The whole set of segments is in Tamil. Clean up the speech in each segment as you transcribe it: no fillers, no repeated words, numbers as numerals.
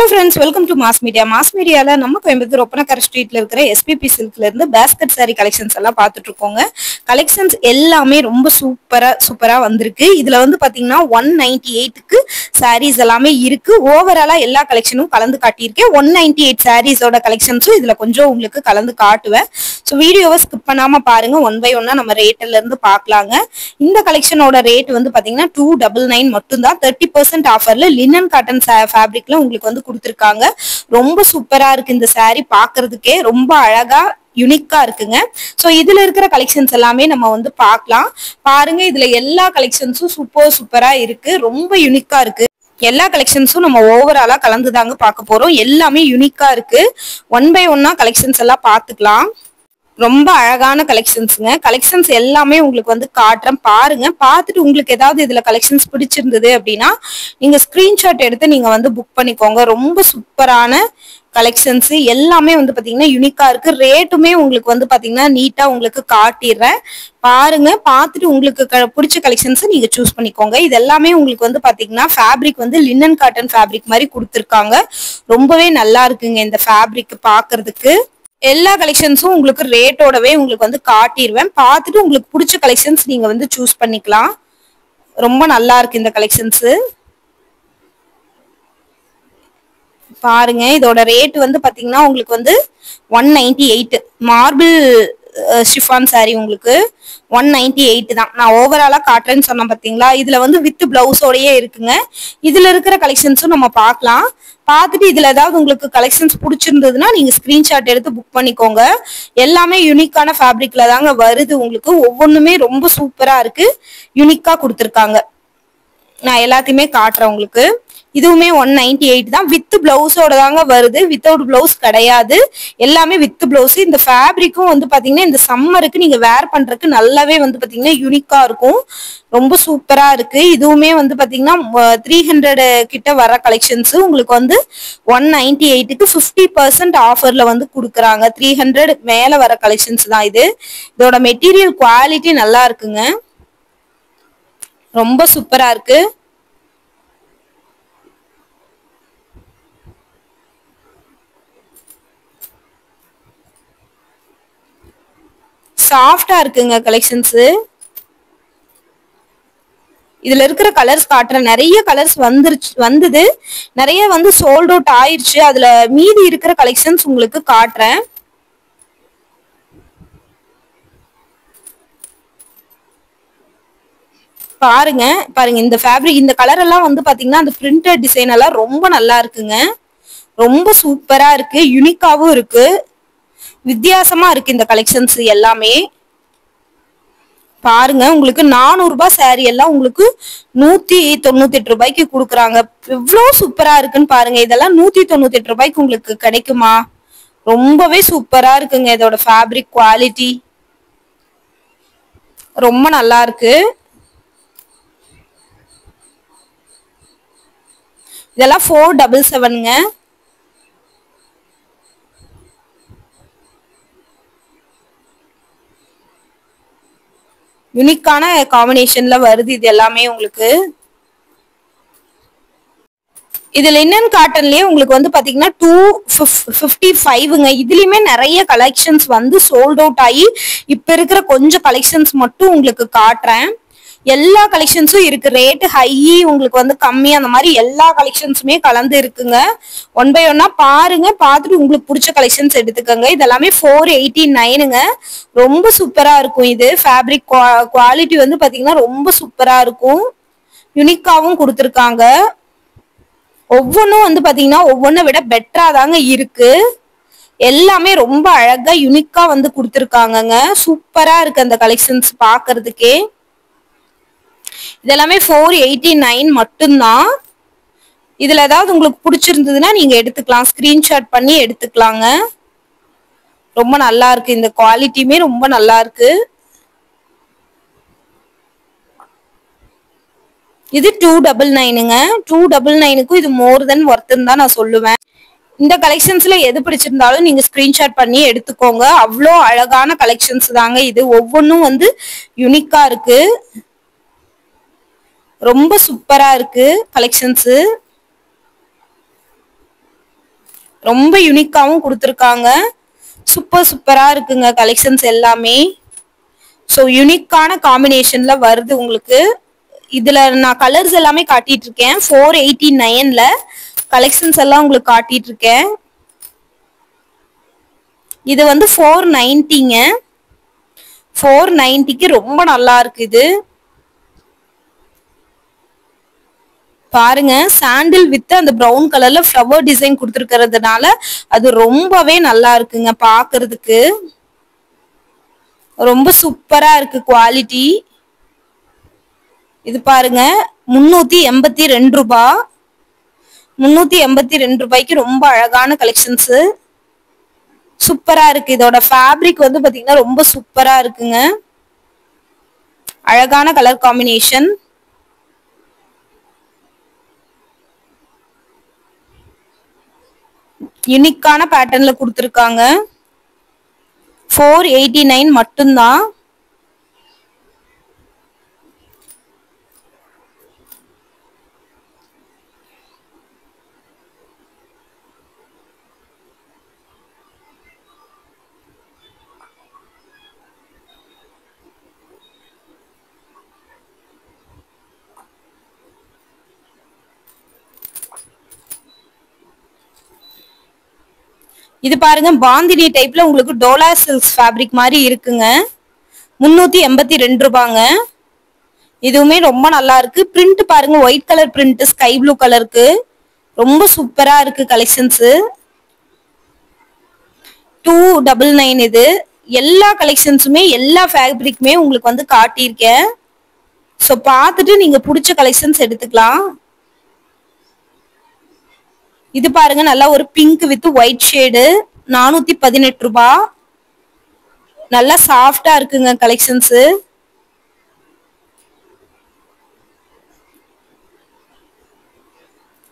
Hello friends, welcome to Mass Media. Mass Media la நம்ம கோயம்புத்தூர் ஒப்பனக்கார ஸ்ட்ரீட்ல இருக்கிற SPP சில்க்ல இருந்து basket saree collections எல்லாம் பார்த்துட்டு இருக்கோங்க. Collections எல்லாமே ரொம்ப சூப்பரா வந்திருக்கு. இதுல வந்து பாத்தீங்கன்னா 198 க்கு sarees எல்லாமே இருக்கு. ஓவராலா எல்லா கலெக்ஷனும் கலந்து காட்டியிருக்கேன். 198 sarees ஓட கலெக்ஷன்ஸும் இதுல கொஞ்சம் உங்களுக்கு கலந்து காட்டுவேன். சோ வீடியோவை ஸ்கிப் பண்ணாம பாருங்க. ஒன் பை ஒன்னா நம்ம ரேட்ல இருந்து பார்க்கலாங்க. இந்த கலெக்ஷனோட ரேட் வந்து பாத்தீங்கன்னா 299 மட்டும் தான். 30% ஆஃபர்ல லினன் காட்டன் ஃபேப்ரிக்ல உங்களுக்கு வந்து கொடுத்திருக்காங்க. ரொம்ப சூப்பரா இருக்கு இந்த saree, பாக்குறதுக்கே ரொம்ப அழகா யூனிக்கா இருக்குங்க. சோ இதுல இருக்கிற கலெக்ஷன்ஸ் எல்லாமே நம்ம வந்து பார்க்கலாம். பாருங்க, இதுல எல்லா கலெக்ஷன்ஸும் சூப்பரா இருக்கு. ரொம்ப யூனிக்கா இருக்கு. எல்லா கலெக்ஷன்ஸும் நம்ம ஓவராலா கலந்துதாங்க பார்க்க போறோம். எல்லாமே யூனிக்கா இருக்கு. ஒன் பை ஒன்னா கலெக்ஷன்ஸ் எல்லாம் பார்த்துக்கலாம். ரொம்ப அழகான கலெக்ஷன்ஸ்ங்க. கலெக்ஷன்ஸ் எல்லாமே உங்களுக்கு வந்து காட்டுறேன், பாருங்க. பார்த்துட்டு உங்களுக்கு ஏதாவது இதுல கலெக்ஷன்ஸ் பிடிச்சிருந்தது அப்படின்னா நீங்க ஸ்கிரீன்ஷாட் எடுத்து நீங்க வந்து புக் பண்ணிக்கோங்க. ரொம்ப சூப்பரான கலெக்ஷன்ஸ் எல்லாமே வந்து பாத்தீங்கன்னா யூனிக்கா இருக்கு. ரேட்டுமே உங்களுக்கு வந்து பாத்தீங்கன்னா நீட்டா உங்களுக்கு காட்டிடுறேன், பாருங்க. பார்த்துட்டு உங்களுக்கு பிடிச்ச கலெக்ஷன்ஸ் நீங்க சூஸ் பண்ணிக்கோங்க. இது எல்லாமே உங்களுக்கு வந்து பாத்தீங்கன்னா ஃபேப்ரிக் வந்து லினன் காட்டன் ஃபேப்ரிக் மாதிரி கொடுத்துருக்காங்க. ரொம்பவே நல்லா இருக்குங்க இந்த ஃபேப்ரிக் பாக்குறதுக்கு. எல்லா கலெக்ஷன்ஸும் உங்களுக்கு ரேட்டோடவே உங்களுக்கு வந்து காட்டிடுவேன். பார்த்துட்டு உங்களுக்கு பிடிச்ச கலெக்ஷன்ஸ் நீங்க வந்து சூஸ் பண்ணிக்கலாம். ரொம்ப நல்லா இருக்கு இந்த கலெக்ஷன்ஸ். பாருங்க, இதோட ரேட் வந்து பாத்தீங்கன்னா உங்களுக்கு வந்து 198 மார்பிள் ஷிஃபான் saree உங்களுக்கு 198 தான். நான் ஓவராலா காட்டுறேன்னு சொன்னேன் பாத்தீங்களா. இதுல வந்து வித் பிளவுஸோடயே இருக்குங்க. இதுல இருக்கிற கலெக்ஷன்ஸும் நம்ம பார்க்கலாம். பார்த்துட்டு இதுல ஏதாவது உங்களுக்கு கலெக்ஷன்ஸ் பிடிச்சிருந்ததுன்னா நீங்க ஸ்கிரீன்ஷாட் எடுத்து புக் பண்ணிக்கோங்க. எல்லாமே யூனிக்கான ஃபேப்ரிக்ல தாங்க வருது உங்களுக்கு. ஒவ்வொன்றுமே ரொம்ப சூப்பரா இருக்கு, யூனிக்கா கொடுத்துருக்காங்க. நான் எல்லாத்தையுமே காட்டுறேன் உங்களுக்கு. இதுவுமே 198 தான். வித் பிளவுஸோட தாங்க வருது, வித்தவுட் பிளவுஸ் கிடையாது. எல்லாமே வித் பிளவுஸ். இந்த ஃபேப்ரிக்கும் வந்து பாத்தீங்கன்னா இந்த சம்மருக்கு நீங்க வேர் பண்றதுக்கு நல்லாவே வந்து பாத்தீங்கன்னா யூனிக்கா இருக்கும். ரொம்ப சூப்பரா இருக்கு. இதுவுமே வந்து பாத்தீங்கன்னா 300 கிட்ட வர கலெக்ஷன்ஸ் உங்களுக்கு வந்து 198க்கு 50% ஆஃபர்ல வந்து கொடுக்குறாங்க. 300 மேல வர கலெக்ஷன்ஸ் தான் இது. இதோட மெட்டீரியல் குவாலிட்டி நல்லா இருக்குங்க. ரொம்ப சூப்பரா இருக்கு. சாஃப்டா இருக்குங்க கலெக்ஷன்ஸ். இதுல இருக்கிற கலர்ஸ் காட்டுறேன். நிறைய கலர்ஸ் வந்தது, நிறைய வந்து சோல்ட் அவுட் ஆயிருச்சு. அதுல மீதி இருக்கிற கலெக்ஷன்ஸ் உங்களுக்கு காட்டுறேன். பாருங்க இந்த ஃபேப்ரிக், இந்த கலர் எல்லாம் வந்து பாத்தீங்கன்னா அந்த பிரிண்டட் டிசைன் எல்லாம் ரொம்ப நல்லா இருக்குங்க. ரொம்ப சூப்பரா இருக்கு, யூனிக்காவும் இருக்கு, வித்தியாசமா இருக்கு இந்த கலெக்ஷன்ஸ் எல்லாமே. பாருங்க, உங்களுக்கு 400 ரூபாய் saree எல்லாம் உங்களுக்கு 198 ரூபாய்க்கு கொடுக்குறாங்க. எவ்வளவு சூப்பரா இருக்குன்னு பாருங்க. இதெல்லாம் 198 ரூபாய்க்கு உங்களுக்கு கிடைக்குமா? ரொம்பவே சூப்பரா இருக்குங்க. இதோட ஃபேப்ரிக் குவாலிட்டி ரொம்ப நல்லா இருக்கு. இதெல்லாம் 477ங்க. யூனிக்கான காம்பினேஷன்ல வருது இது எல்லாமே உங்களுக்கு. இது லினன் காட்டன்லயே உங்களுக்கு வந்து பாத்தீங்கன்னா 255ங்க. இதுலயுமே நிறைய கலெக்ஷன்ஸ் வந்து சோல்ட் அவுட் ஆகி இப்ப இருக்கிற கொஞ்சம் கலெக்ஷன்ஸ் மட்டும் உங்களுக்கு காட்டுறேன். எல்லா கலெக்ஷன்ஸும் இருக்கு. ரேட் ஹை, உங்களுக்கு வந்து கம்மி, அந்த மாதிரி எல்லா கலெக்ஷன்ஸுமே கலந்து இருக்குங்க. ஒன் பை ஒன்னா பாருங்க. பார்த்துட்டு உங்களுக்கு பிடிச்ச கலெக்ஷன்ஸ் எடுத்துக்கோங்க. இதெல்லாமே 489ங்க. ரொம்ப சூப்பரா இருக்கும். இது ஃபேப்ரிக் குவாலிட்டி வந்து பாத்தீங்கன்னா ரொம்ப சூப்பரா இருக்கும், யூனிக்காவும் கொடுத்துருக்காங்க. ஒவ்வொன்றும் வந்து பாத்தீங்கன்னா ஒவ்வொன்றை விட பெட்டரா தாங்க இருக்கு. எல்லாமே ரொம்ப அழகா யூனிக்கா வந்து கொடுத்துருக்காங்கங்க. சூப்பரா இருக்கு அந்த கலெக்ஷன்ஸ் பாக்குறதுக்கே. இதெல்லாமே 489 மட்டும்தான். இதுல ஏதாவது உங்களுக்கு பிடிச்சிருந்ததுன்னா நீங்க எடுத்துக்கலாம், ஸ்கிரீன்ஷாட் பண்ணி எடுத்துக்கலாங்க. ரொம்ப நல்லா இருக்கு. இந்த குவாலிட்டியுமே ரொம்ப நல்லா இருக்கு. இது 299ங்க. 299க்கும் இது மோர் தென் ஒர்த்துன்னு தான் நான் சொல்லுவேன். இந்த கலெக்ஷன்ஸ்ல எது பிடிச்சிருந்தாலும் நீங்க ஸ்கிரீன்ஷாட் பண்ணி எடுத்துக்கோங்க. அவ்வளோ அழகான கலெக்ஷன்ஸ் தாங்க இது. ஒவ்வொன்றும் வந்து யூனிக்கா இருக்கு, ரொம்ப சூப்பரா இருக்கு கலெக்ஷன்ஸ். ரொம்ப யூனிக்காவும் கொடுத்துருக்காங்க. சூப்பரா இருக்குங்க கலெக்ஷன்ஸ் எல்லாமே. ஸோ யூனிக்கான காம்பினேஷன்ல வருது உங்களுக்கு. இதுல நான் கலர்ஸ் எல்லாமே காட்டிட்டு இருக்கேன். 489ல கலெக்ஷன்ஸ் எல்லாம் உங்களுக்கு காட்டிட்டு இருக்கேன். இது வந்து 490ங்க. 490க்கு ரொம்ப நல்லா இருக்கு இது. பாருங்க சாண்டில் வித் அந்த பிரவுன் கலர்ல ஃப்ளவர் டிசைன் கொடுத்துருக்கிறதுனால அது ரொம்பவே நல்லா இருக்குங்க பாக்குறதுக்கு. ரொம்ப சூப்பரா இருக்கு குவாலிட்டி. இது பாருங்க 382 ரூபாய். 382 ரூபாய்க்கு ரொம்ப அழகான கலெக்ஷன்ஸ். சூப்பரா இருக்கு. இதோட ஃபேப்ரிக் வந்து பாத்தீங்கன்னா ரொம்ப சூப்பரா இருக்குங்க. அழகான கலர் காம்பினேஷன். யூனிக்கான பேட்டர்ன்ல கொடுத்துருக்காங்க. 489 மட்டும்தான். இது பாருங்க பாந்தினி டைப்ல உங்களுக்கு டோலா சில்க்ஸ் ஃபேப்ரிக் மாதிரி இருக்குங்க. 382 ரூபாங்க. இதுவுமே ரொம்ப நல்லா இருக்கு. பிரிண்ட் பாருங்க white colour print sky blue கலருக்கு ரொம்ப சூப்பரா இருக்கு கலெக்ஷன்ஸ். 299 இது. எல்லா கலெக்ஷன்ஸுமே எல்லா ஃபேப்ரிக்குமே உங்களுக்கு வந்து காட்டியிருக்கேன். ஸோ பார்த்துட்டு நீங்க பிடிச்ச கலெக்ஷன்ஸ் எடுத்துக்கலாம். இது பாருங்க நல்லா ஒரு பிங்க் வித் ஒயிட் ஷேடு 418 ரூபாய். நல்லா சாஃப்டா இருக்குங்க கலெக்ஷன்ஸ்.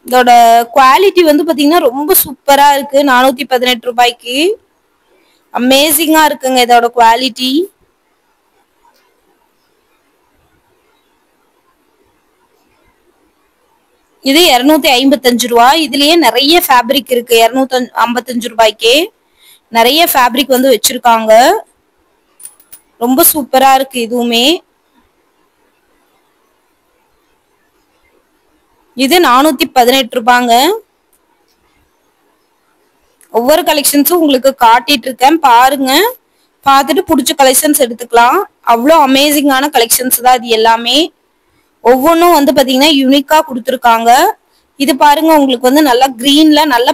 இதோட குவாலிட்டி வந்து பாத்தீங்கன்னா ரொம்ப சூப்பரா இருக்கு. 418 ரூபாய்க்கு அமேசிங்கா இருக்குங்க இதோட குவாலிட்டி. இது 255 ரூபாய். இதுலயே நிறைய ஃபேப்ரிக் இருக்கு. 255 ரூபாய்க்கே நிறைய ஃபேப்ரிக் வந்து வச்சிருக்காங்க. ரொம்ப சூப்பரா இருக்கு இதுவுமே. இது 418 ரூபாங்க. ஒவ்வொரு கலெக்ஷன்ஸும் உங்களுக்கு காட்டிட்டு இருக்கேன் பாருங்க. பார்த்துட்டு பிடிச்ச கலெக்ஷன்ஸ் எடுத்துக்கலாம். அவ்வளோ அமேசிங்கான கலெக்ஷன்ஸ் தான் இது எல்லாமே. ஒவ்வொன்றும் வந்து பாத்தீங்கன்னா யூனிக்கா கொடுத்துருக்காங்க. இது பாருங்க உங்களுக்கு வந்து நல்லா கிரீன்ல நல்ல